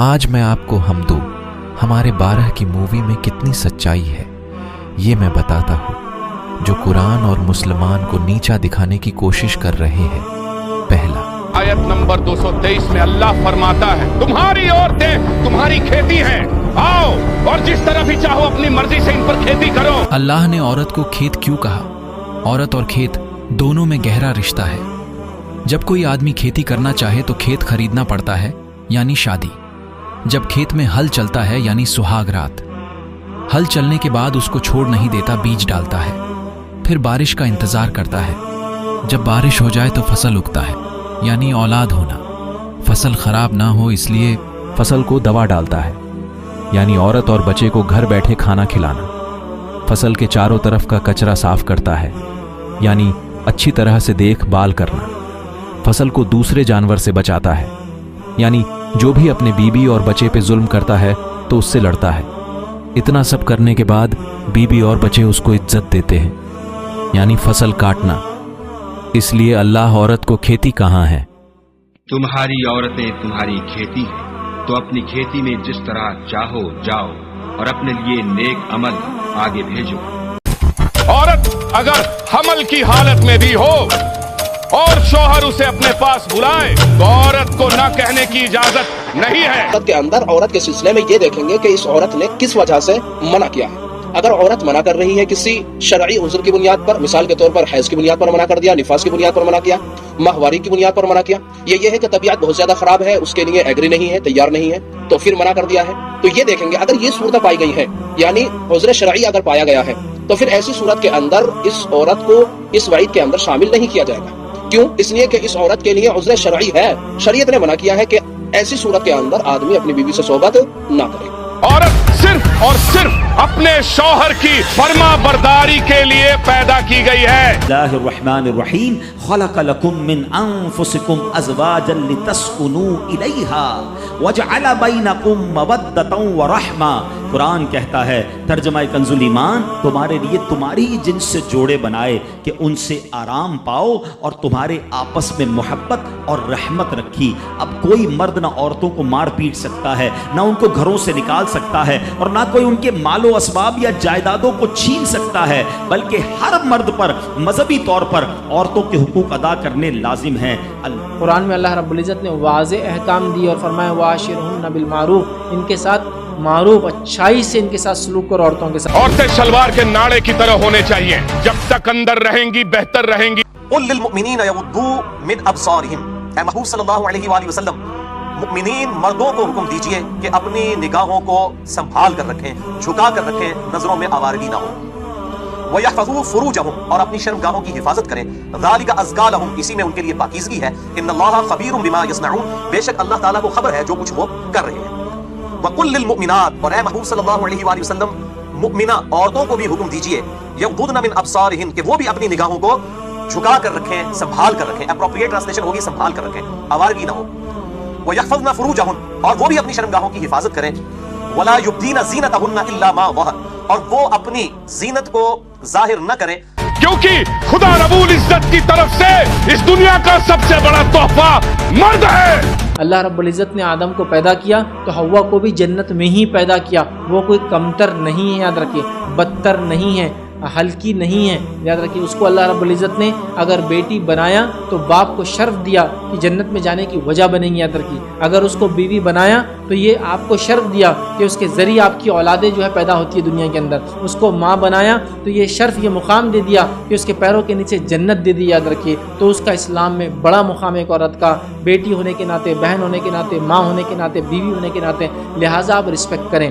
آج میں آپ کو ہم دو ہمارے 12 کی مووی میں کتنی سچائی ہے یہ میں بتاتا ہوں، جو قرآن اور مسلمان کو نیچا دکھانے کی کوشش کر رہے ہیں۔ پہلا آیت نمبر 223 میں اللہ فرماتا ہے تمہاری عورتیں تمہاری کھیتی ہیں، آؤ اور جس طرح بھی چاہو اپنی مرضی سے ان پر کھیتی کرو۔ اللہ نے عورت کو کھیت کیوں کہا؟ عورت اور کھیت دونوں میں گہرا رشتہ ہے۔ جب کوئی آدمی کھیتی کرنا چاہے تو کھیت خریدنا پڑتا ہے، یعنی شادی۔ جب کھیت میں ہل چلتا ہے یعنی سہاگ رات۔ ہل چلنے کے بعد اس کو چھوڑ نہیں دیتا، بیج ڈالتا ہے، پھر بارش کا انتظار کرتا ہے۔ جب بارش ہو جائے تو فصل اگتا ہے، یعنی اولاد ہونا۔ فصل خراب نہ ہو اس لیے فصل کو دوا ڈالتا ہے، یعنی عورت اور بچے کو گھر بیٹھے کھانا کھلانا۔ فصل کے چاروں طرف کا کچرا صاف کرتا ہے، یعنی اچھی طرح سے دیکھ بھال کرنا۔ فصل کو دوسرے جانور سے بچاتا ہے، یعنی جو بھی اپنے بیوی اور بچے پہ ظلم کرتا ہے تو اس سے لڑتا ہے۔ اتنا سب کرنے کے بعد بیوی اور بچے اس کو عزت دیتے ہیں، یعنی فصل کاٹنا۔ اس لیے اللہ عورت کو کھیتی کہاں ہے؟ تمہاری عورتیں تمہاری کھیتی ہیں، تو اپنی کھیتی میں جس طرح چاہو جاؤ اور اپنے لیے نیک عمل آگے بھیجو۔ عورت اگر حمل کی حالت میں بھی ہو اور شوہر اسے اپنے پاس بلائے تو عورت کو نہ کہنے کی اجازت نہیں ہے۔ عورت کے اندر عورت کے سلسلے میں یہ دیکھیں گے کہ اس عورت نے کس وجہ سے منع کیا ہے۔ اگر عورت منع کر رہی ہے کسی شرعی عذر کی بنیاد پر، مثال کے طور پر حیض کی بنیاد پر منع کر دیا، نفاس کی بنیاد پر منع کیا، ماہواری کی بنیاد پر منع کیا، یہ ہے کہ طبیعت بہت زیادہ خراب ہے، اس کے لیے ایگری نہیں ہے، تیار نہیں ہے، تو پھر منع کر دیا ہے، تو یہ دیکھیں گے اگر یہ صورت پائی گئی ہے، یعنی عذر شرعی اگر پایا گیا ہے، تو پھر ایسی صورت کے اندر اس عورت کو اس وعید کے اندر شامل نہیں کیا جائے گا۔ کیوں؟ اس لیے کہ اس عورت کے لیے عذر شرعی ہے۔ شریعت نے منع کیا ہے کہ ایسی صورت کے اندر آدمی اپنی بیوی سے صحبت نہ کرے۔ عورت صرف اور صرف اپنے شوہر کی فرما برداری کے لیے پیدا کی گئی ہے۔ اللہ الرحمن الرحیم خلق لکم من انفسکم ازواجا لتسکنوا الیہا وجعل بینکم مودۃ ورحمہ۔ قرآن کہتا ہے، ترجمہ کنز الایمان، تمہارے لیے تمہاری جنس سے جوڑے بنائے کہ ان سے آرام پاؤ اور تمہارے آپس میں محبت اور رحمت رکھی۔ اب کوئی مرد نہ عورتوں کو مار پیٹ سکتا ہے، نہ ان کو گھروں سے نکال سکتا ہے، اور نہ کوئی ان کے مال و اسباب یا جائیدادوں کو چھین سکتا ہے، بلکہ ہر مرد پر مذہبی طور پر عورتوں کے حقوق ادا کرنے لازم ہیں۔ قرآن میں اللہ رب العزت نے واضح احکام دی اور فرمایا وعاشرہن بالمعروف، ان کے ساتھ معروف اچھائی سے ان کے ساتھ سلوک کرو۔ عورتوں کے ساتھ عورتیں شلوار کے ناڑے کی طرح ہونے چاہیے، جب تک اندر رہیں گی بہتر رہیں گی۔ قل للمؤمنین یغضوا من ابصارہم، اے محبوب صلی اللہ علیہ وآلہ وسلم، مؤمنین مردوں کو حکم دیجئے کہ اپنی نگاہوں کو سنبھال کر رکھیں، جھکا کر رکھیں، نظروں میں آوارگی نہ ہو۔ وَيَحْفَظُوا فُرُوجَهُمْ، اور اپنی شرمگاہوں کی حفاظت کریں۔ ذَلِكَ أَزْكَىٰ لَهُمْ، اسی میں ان کے لیے پاکیزگی ہے۔ إِنَّ اللَّهَ خَبِيرٌ بِمَا يَصْنَعُونَ، بے شک اللہ تعالیٰ کو خبر ہے جو کچھ وہ کر رہے ہیں۔ وَقُلْ لِلْمُؤْمِنَاتِ، اور اے محبوب صلی اللہ علیہ وآلہ وسلم، مؤمنہ عورتوں کو بھی حکم دیجئے یغضضن من ابصارہن، کہ وہ بھی اپنی نگاہوں کو جھکا کر رکھیں، سنبھال کر رکھیں۔ اپروپریٹ ٹرانسلیشن ہوگی سنبھال کر رکھیں، آوارگی نہ ہو۔ وَيَحْفَظْنَ فُرُوجَهُنَّ، اور وہ بھی اپنی شرمگاہوں کی حفاظت کریں۔ وَلَا يُبْدِينَ زِينَتَهُنَّ إِلَّا مَا ظَهَرَ، اور وہ اپنی زینت کو ظاہر نہ کریں، کیونکہ خدا رب العزت کی طرف سے اس دنیا کا سب سے بڑا تحفہ مرد ہے۔ اللہ رب العزت نے آدم کو پیدا کیا تو حوا کو بھی جنت میں ہی پیدا کیا۔ وہ کوئی کمتر نہیں ہے، یاد رکھیے، بدتر نہیں ہے، ہلکی نہیں ہے، یاد رکھیے۔ اس کو اللہ رب العزت نے اگر بیٹی بنایا تو باپ کو شرف دیا کہ جنت میں جانے کی وجہ بنے گی، یاد رکھیے۔ اگر اس کو بیوی بنایا تو یہ آپ کو شرف دیا کہ اس کے ذریعے آپ کی اولادیں جو ہے پیدا ہوتی ہے دنیا کے اندر۔ اس کو ماں بنایا تو یہ شرف، یہ مقام دے دیا کہ اس کے پیروں کے نیچے جنت دے دی، یاد رکھیے۔ تو اس کا اسلام میں بڑا مقام ہے ایک عورت کا، بیٹی ہونے کے ناطے، بہن ہونے کے ناطے، ماں ہونے کے ناطے، بیوی ہونے کے ناطے، لہٰذا آپ رسپیکٹ کریں۔